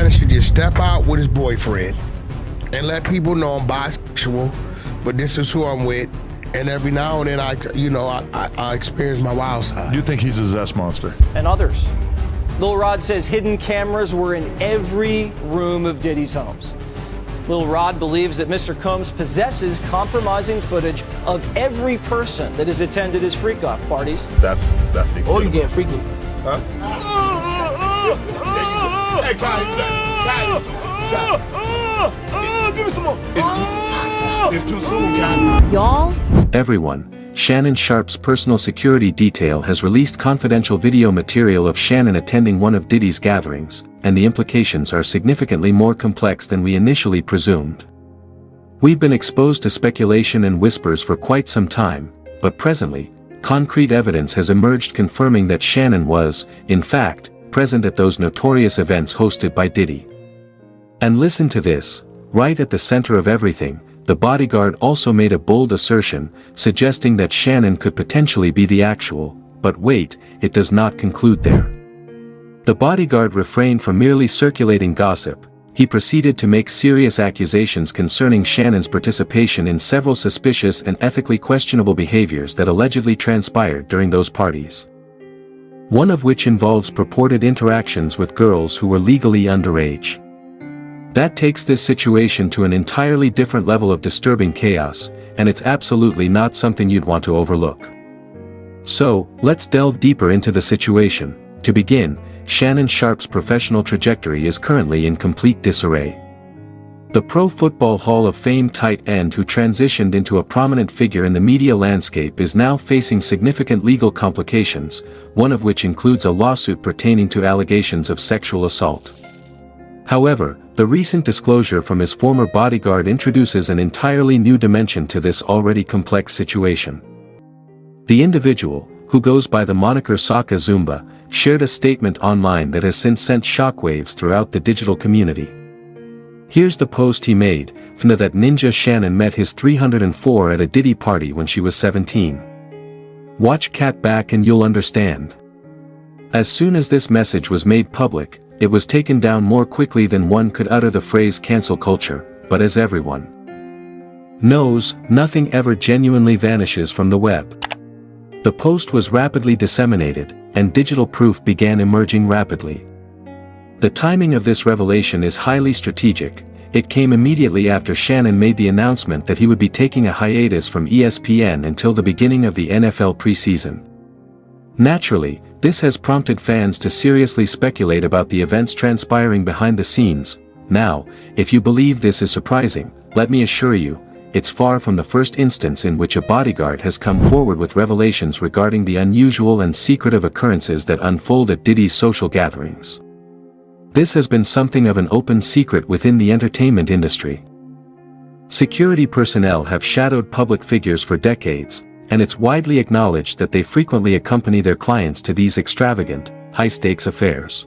Shannon should just step out with his boyfriend and let people know I'm bisexual, but this is who I'm with. And every now and then I experience my wild side. You think he's a zest monster? And others. Lil Rod says hidden cameras were in every room of Diddy's homes. Lil Rod believes that Mr. Combs possesses compromising footage of every person that has attended his freak-off parties. That's the Oh, you getting freaky? Huh? Hey, guys, give me some more. It's too soon, guys. Y'all? Everyone, Shannon Sharpe's personal security detail has released confidential video material of Shannon attending one of Diddy's gatherings, and the implications are significantly more complex than we initially presumed. We've been exposed to speculation and whispers for quite some time, but presently, concrete evidence has emerged confirming that Shannon was, in fact, present at those notorious events hosted by Diddy. And listen to this, right at the center of everything, the Bodyguard also made a bold assertion, suggesting that Shannon could potentially be the actual, but wait, it does not conclude there. The Bodyguard refrained from merely circulating gossip. He proceeded to make serious accusations concerning Shannon's participation in several suspicious and ethically questionable behaviors that allegedly transpired during those parties. One of which involves purported interactions with girls who were legally underage. That takes this situation to an entirely different level of disturbing chaos, and it's absolutely not something you'd want to overlook. So, let's delve deeper into the situation. To begin, Shannon Sharpe's professional trajectory is currently in complete disarray. The Pro Football Hall of Fame tight end who transitioned into a prominent figure in the media landscape is now facing significant legal complications, one of which includes a lawsuit pertaining to allegations of sexual assault. However, the recent disclosure from his former bodyguard introduces an entirely new dimension to this already complex situation. The individual, who goes by the moniker Saka Zumba, shared a statement online that has since sent shockwaves throughout the digital community. Here's the post he made, from that ninja Shannon met his 304 at a Diddy party when she was 17. Watch cat back and you'll understand. As soon as this message was made public, it was taken down more quickly than one could utter the phrase cancel culture, but as everyone knows, nothing ever genuinely vanishes from the web. The post was rapidly disseminated, and digital proof began emerging rapidly. The timing of this revelation is highly strategic. It came immediately after Shannon made the announcement that he would be taking a hiatus from ESPN until the beginning of the NFL preseason. Naturally, this has prompted fans to seriously speculate about the events transpiring behind the scenes. Now, if you believe this is surprising, let me assure you, it's far from the first instance in which a bodyguard has come forward with revelations regarding the unusual and secretive occurrences that unfold at Diddy's social gatherings. This has been something of an open secret within the entertainment industry. Security personnel have shadowed public figures for decades, and it's widely acknowledged that they frequently accompany their clients to these extravagant, high-stakes affairs.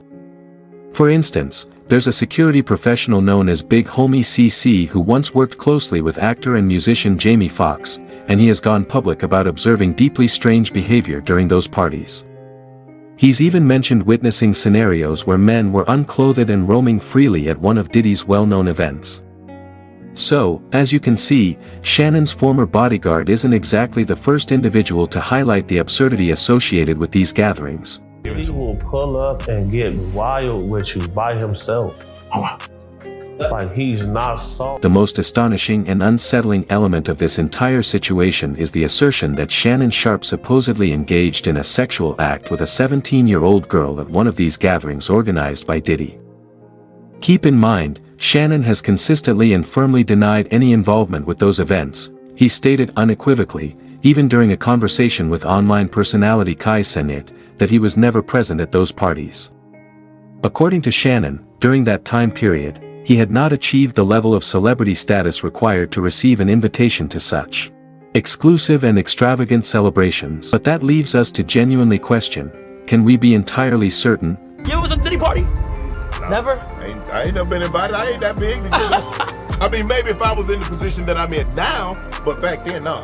For instance, there's a security professional known as Big Homie CC who once worked closely with actor and musician Jamie Foxx, and he has gone public about observing deeply strange behavior during those parties. He's even mentioned witnessing scenarios where men were unclothed and roaming freely at one of Diddy's well-known events. So, as you can see, Shannon's former bodyguard isn't exactly the first individual to highlight the absurdity associated with these gatherings. He will pull up and get wild with you by himself. Like he's not soft. The most astonishing and unsettling element of this entire situation is the assertion that Shannon Sharpe supposedly engaged in a sexual act with a 17-year-old girl at one of these gatherings organized by Diddy. Keep in mind, Shannon has consistently and firmly denied any involvement with those events. He stated unequivocally, even during a conversation with online personality Kai Cenat, that he was never present at those parties. According to Shannon, during that time period, he had not achieved the level of celebrity status required to receive an invitation to such exclusive and extravagant celebrations. But that leaves us to genuinely question, can we be entirely certain? You ever was at a Diddy party? No, Never? I ain't never been invited. I ain't that big. I mean, maybe if I was in the position that I'm in now, but back then, no.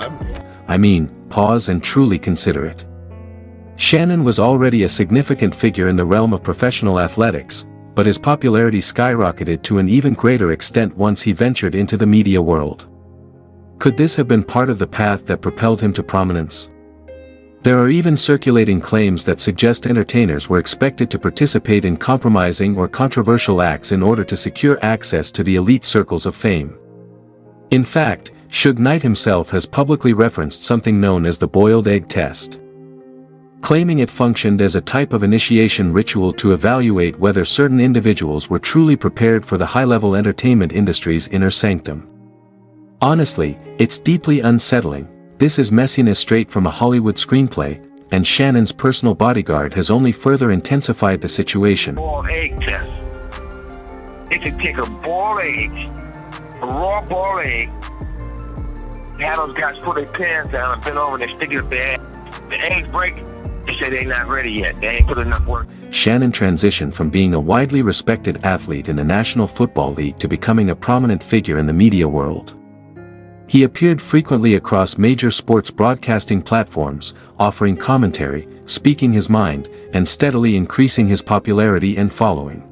I mean, pause and truly consider it. Shannon was already a significant figure in the realm of professional athletics, but his popularity skyrocketed to an even greater extent once he ventured into the media world. Could this have been part of the path that propelled him to prominence? There are even circulating claims that suggest entertainers were expected to participate in compromising or controversial acts in order to secure access to the elite circles of fame. In fact, Suge Knight himself has publicly referenced something known as the boiled egg test, claiming it functioned as a type of initiation ritual to evaluate whether certain individuals were truly prepared for the high-level entertainment industry's inner sanctum. Honestly, it's deeply unsettling. This is messiness straight from a Hollywood screenplay, and Shannon's personal bodyguard has only further intensified the situation. Boiled egg test. They could take a boiled egg, a raw boiled egg, have those guys put their pants down and bend over and they stick it up their ass. The eggs break, they say they're not ready yet. They ain't put enough work. Shannon transitioned from being a widely respected athlete in the National Football League to becoming a prominent figure in the media world. He appeared frequently across major sports broadcasting platforms, offering commentary, speaking his mind, and steadily increasing his popularity and following.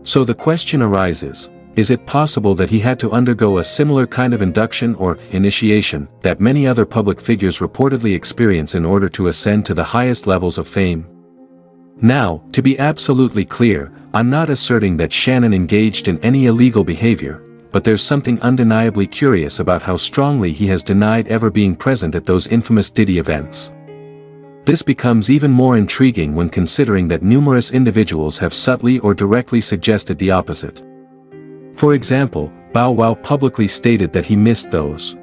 So the question arises, is it possible that he had to undergo a similar kind of induction or initiation that many other public figures reportedly experience in order to ascend to the highest levels of fame? Now, to be absolutely clear, I'm not asserting that Shannon engaged in any illegal behavior, but there's something undeniably curious about how strongly he has denied ever being present at those infamous Diddy events. This becomes even more intriguing when considering that numerous individuals have subtly or directly suggested the opposite. For example, Bow Wow publicly stated that he missed those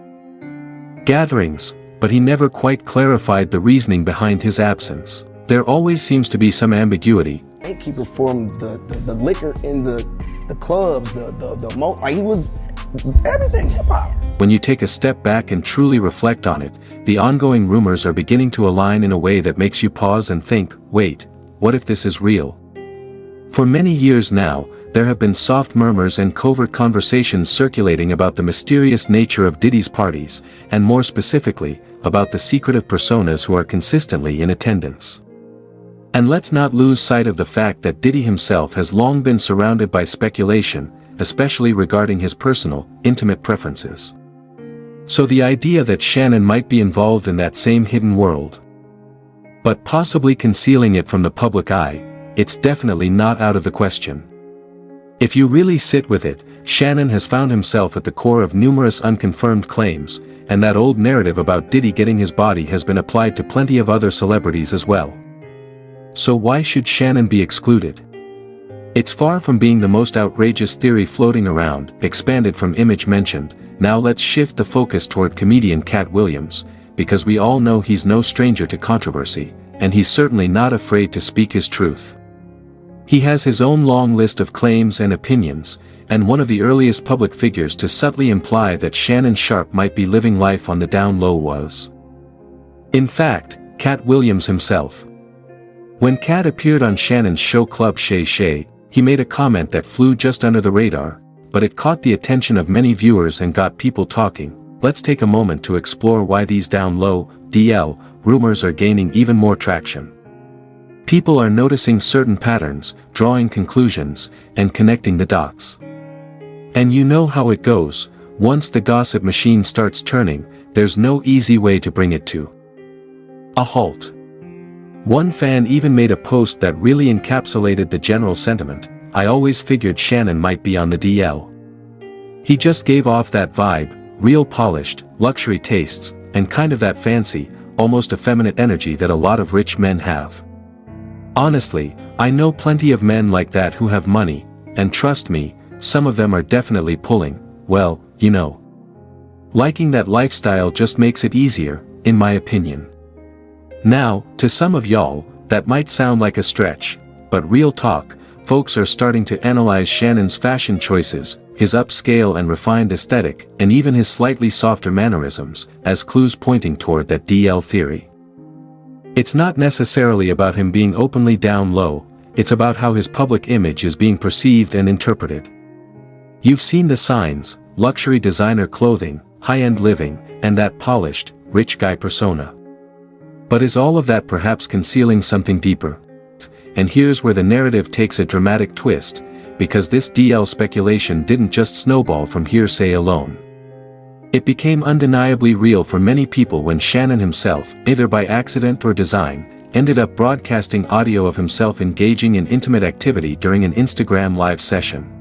gatherings, but he never quite clarified the reasoning behind his absence. There always seems to be some ambiguity. Gatekeeper from the liquor in the clubs, like he was everything hip-hop. When you take a step back and truly reflect on it, the ongoing rumors are beginning to align in a way that makes you pause and think, wait, what if this is real? For many years now, there have been soft murmurs and covert conversations circulating about the mysterious nature of Diddy's parties, and more specifically, about the secretive personas who are consistently in attendance. And let's not lose sight of the fact that Diddy himself has long been surrounded by speculation, especially regarding his personal, intimate preferences. So the idea that Shannon might be involved in that same hidden world, but possibly concealing it from the public eye, it's definitely not out of the question. If you really sit with it, Shannon has found himself at the core of numerous unconfirmed claims, and that old narrative about Diddy getting his body has been applied to plenty of other celebrities as well. So why should Shannon be excluded? It's far from being the most outrageous theory floating around, expanded from image mentioned. Now let's shift the focus toward comedian Katt Williams, because we all know he's no stranger to controversy, and he's certainly not afraid to speak his truth. He has his own long list of claims and opinions, and one of the earliest public figures to subtly imply that Shannon Sharpe might be living life on the down low was, in fact, Katt Williams himself. When Katt appeared on Shannon's show Club Shay Shay, he made a comment that flew just under the radar, but it caught the attention of many viewers and got people talking. Let's take a moment to explore why these down low, DL, rumors are gaining even more traction. People are noticing certain patterns, drawing conclusions, and connecting the dots. And you know how it goes, once the gossip machine starts turning, there's no easy way to bring it to a halt. One fan even made a post that really encapsulated the general sentiment. I always figured Shannon might be on the DL. He just gave off that vibe, real polished, luxury tastes, and kind of that fancy, almost effeminate energy that a lot of rich men have. Honestly, I know plenty of men like that who have money, and trust me, some of them are definitely pulling, well, you know. Liking that lifestyle just makes it easier, in my opinion. Now, to some of y'all, that might sound like a stretch, but real talk, folks are starting to analyze Shannon's fashion choices, his upscale and refined aesthetic, and even his slightly softer mannerisms, as clues pointing toward that DL theory. It's not necessarily about him being openly down low, it's about how his public image is being perceived and interpreted. You've seen the signs, luxury designer clothing, high-end living, and that polished, rich guy persona. But is all of that perhaps concealing something deeper? and here's where the narrative takes a dramatic twist, because this DL speculation didn't just snowball from hearsay alone. It became undeniably real for many people when Shannon himself, either by accident or design, ended up broadcasting audio of himself engaging in intimate activity during an Instagram live session.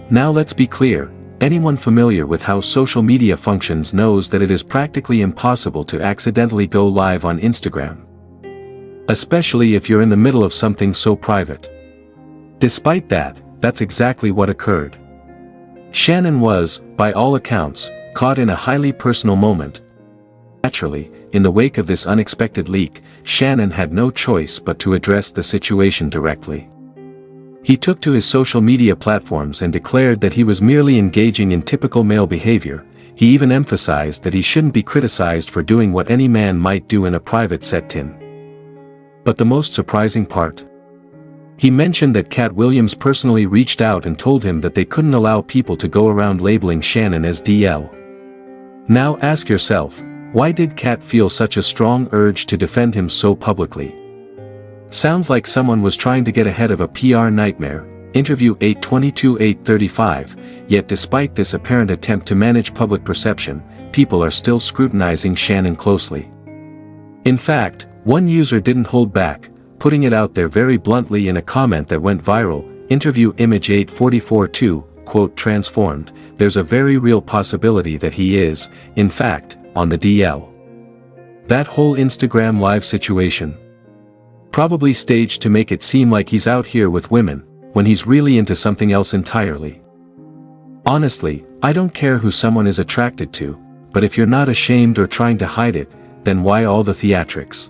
Now let's be clear, anyone familiar with how social media functions knows that it is practically impossible to accidentally go live on Instagram. Especially if you're in the middle of something so private. Despite that, that's exactly what occurred. Shannon was, by all accounts, caught in a highly personal moment. Naturally, in the wake of this unexpected leak, Shannon had no choice but to address the situation directly. He took to his social media platforms and declared that he was merely engaging in typical male behavior. He even emphasized that he shouldn't be criticized for doing what any man might do in a private setting. But the most surprising part? He mentioned that Cat Williams personally reached out and told him that they couldn't allow people to go around labeling Shannon as DL. Now ask yourself, why did Cat feel such a strong urge to defend him so publicly? Sounds like someone was trying to get ahead of a PR nightmare. Interview 822-835, yet despite this apparent attempt to manage public perception, people are still scrutinizing Shannon closely. In fact, one user didn't hold back, putting it out there very bluntly in a comment that went viral. Interview image 844-2, quote, transformed, there's a very real possibility that he is, in fact, on the DL. That whole Instagram live situation. Probably staged to make it seem like he's out here with women, when he's really into something else entirely. Honestly, I don't care who someone is attracted to, but if you're not ashamed or trying to hide it, then why all the theatrics?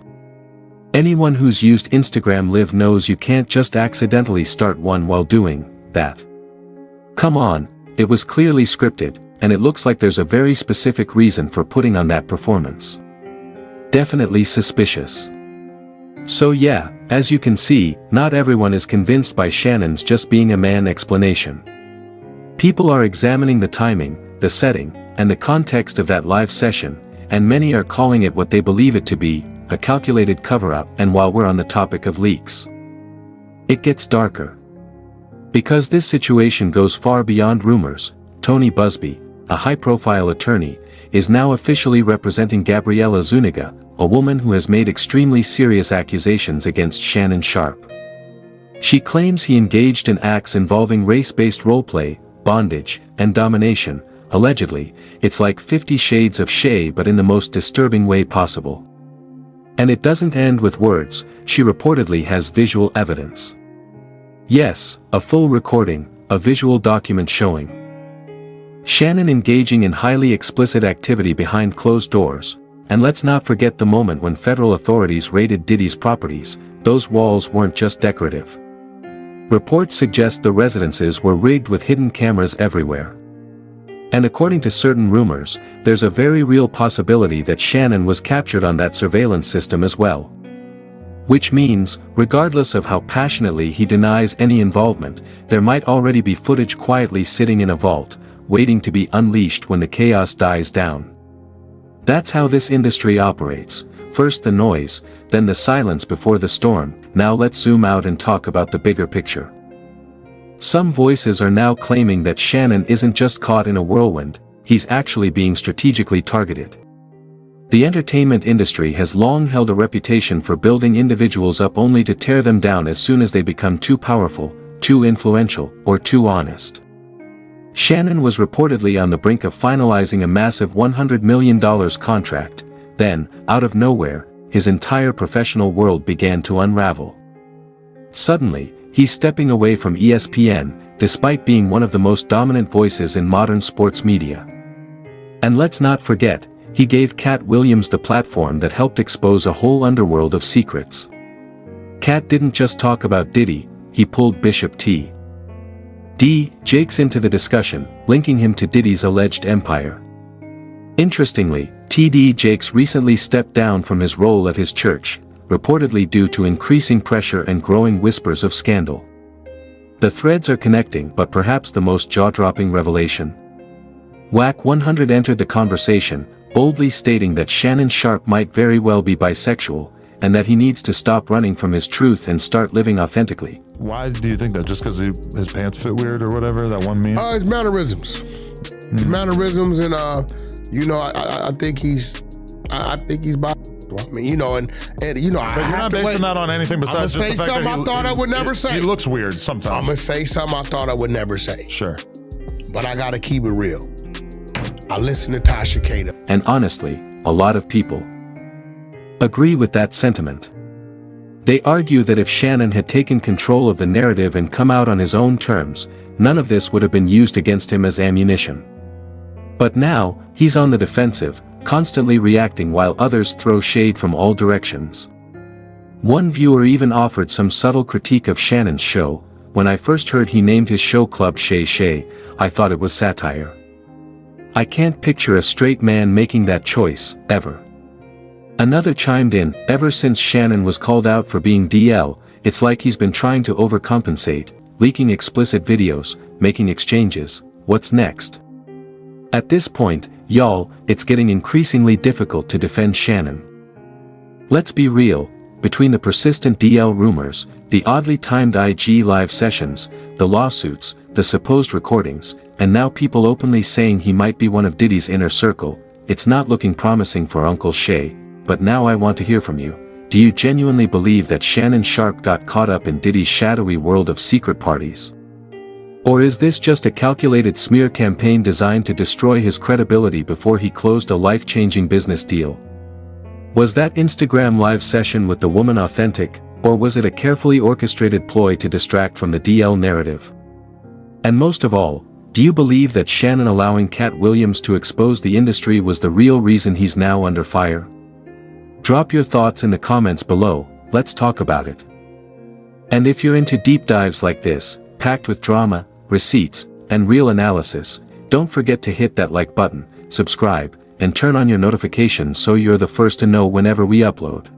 Anyone who's used Instagram Live knows you can't just accidentally start one while doing that. Come on, it was clearly scripted, and it looks like there's a very specific reason for putting on that performance. Definitely suspicious. So yeah, as you can see, not everyone is convinced by Shannon's just being a man explanation. People are examining the timing, the setting, and the context of that live session, and many are calling it what they believe it to be, a calculated cover-up. And while we're on the topic of leaks, it gets darker. Because this situation goes far beyond rumors, Tony Busby, a high-profile attorney, is now officially representing Gabriella Zuniga, a woman who has made extremely serious accusations against Shannon Sharpe. She claims he engaged in acts involving race-based roleplay, bondage, and domination. Allegedly, it's like 50 Shades of Shay but in the most disturbing way possible. And it doesn't end with words, she reportedly has visual evidence. Yes, a full recording, a visual document showing Shannon engaging in highly explicit activity behind closed doors. And let's not forget the moment when federal authorities raided Diddy's properties. Those walls weren't just decorative. Reports suggest the residences were rigged with hidden cameras everywhere. And according to certain rumors, there's a very real possibility that Shannon was captured on that surveillance system as well. Which means, regardless of how passionately he denies any involvement, there might already be footage quietly sitting in a vault, waiting to be unleashed when the chaos dies down. That's how this industry operates, first the noise, then the silence before the storm. Now let's zoom out and talk about the bigger picture. Some voices are now claiming that Shannon isn't just caught in a whirlwind, he's actually being strategically targeted. The entertainment industry has long held a reputation for building individuals up only to tear them down as soon as they become too powerful, too influential, or too honest. Shannon was reportedly on the brink of finalizing a massive $100 million contract. Then, out of nowhere, his entire professional world began to unravel. Suddenly, he's stepping away from ESPN, despite being one of the most dominant voices in modern sports media. And let's not forget, he gave Cat Williams the platform that helped expose a whole underworld of secrets. Cat didn't just talk about Diddy, he pulled Bishop T. D. Jakes into the discussion, linking him to Diddy's alleged empire. Interestingly, T.D. Jakes recently stepped down from his role at his church, reportedly due to increasing pressure and growing whispers of scandal. The threads are connecting, but perhaps the most jaw-dropping revelation. WAC 100 entered the conversation, boldly stating that Shannon Sharpe might very well be bisexual, and that he needs to stop running from his truth and start living authentically. Why do you think that? Just because his pants fit weird or whatever? That one meme? His mannerisms. His mannerisms, and you know, I think he's bi. I mean, you know, and you know, But you're not basing that on anything besides I'm just gonna say the fact something that I thought I would never say. He looks weird sometimes. I'm gonna say something I thought I would never say. Sure. But I gotta keep it real. I listen to Tasha Kato. And honestly, a lot of people agree with that sentiment. They argue that if Shannon had taken control of the narrative and come out on his own terms, none of this would have been used against him as ammunition. But now, he's on the defensive, constantly reacting while others throw shade from all directions. One viewer even offered some subtle critique of Shannon's show. When I first heard he named his show Club Shay Shay, I thought it was satire. I can't picture a straight man making that choice, ever. Another chimed in, ever since Shannon was called out for being DL, it's like he's been trying to overcompensate, leaking explicit videos, making exchanges. What's next? At this point, y'all, it's getting increasingly difficult to defend Shannon. Let's be real, between the persistent DL rumors, the oddly timed IG live sessions, the lawsuits, the supposed recordings, and now people openly saying he might be one of Diddy's inner circle, it's not looking promising for Uncle Shay. But now I want to hear from you. Do you genuinely believe that Shannon Sharpe got caught up in Diddy's shadowy world of secret parties? Or is this just a calculated smear campaign designed to destroy his credibility before he closed a life-changing business deal? Was that Instagram live session with the woman authentic, or was it a carefully orchestrated ploy to distract from the DL narrative? And most of all, do you believe that Shannon allowing Cat Williams to expose the industry was the real reason he's now under fire? Drop your thoughts in the comments below, let's talk about it. And if you're into deep dives like this, packed with drama, receipts, and real analysis, don't forget to hit that like button, subscribe, and turn on your notifications so you're the first to know whenever we upload.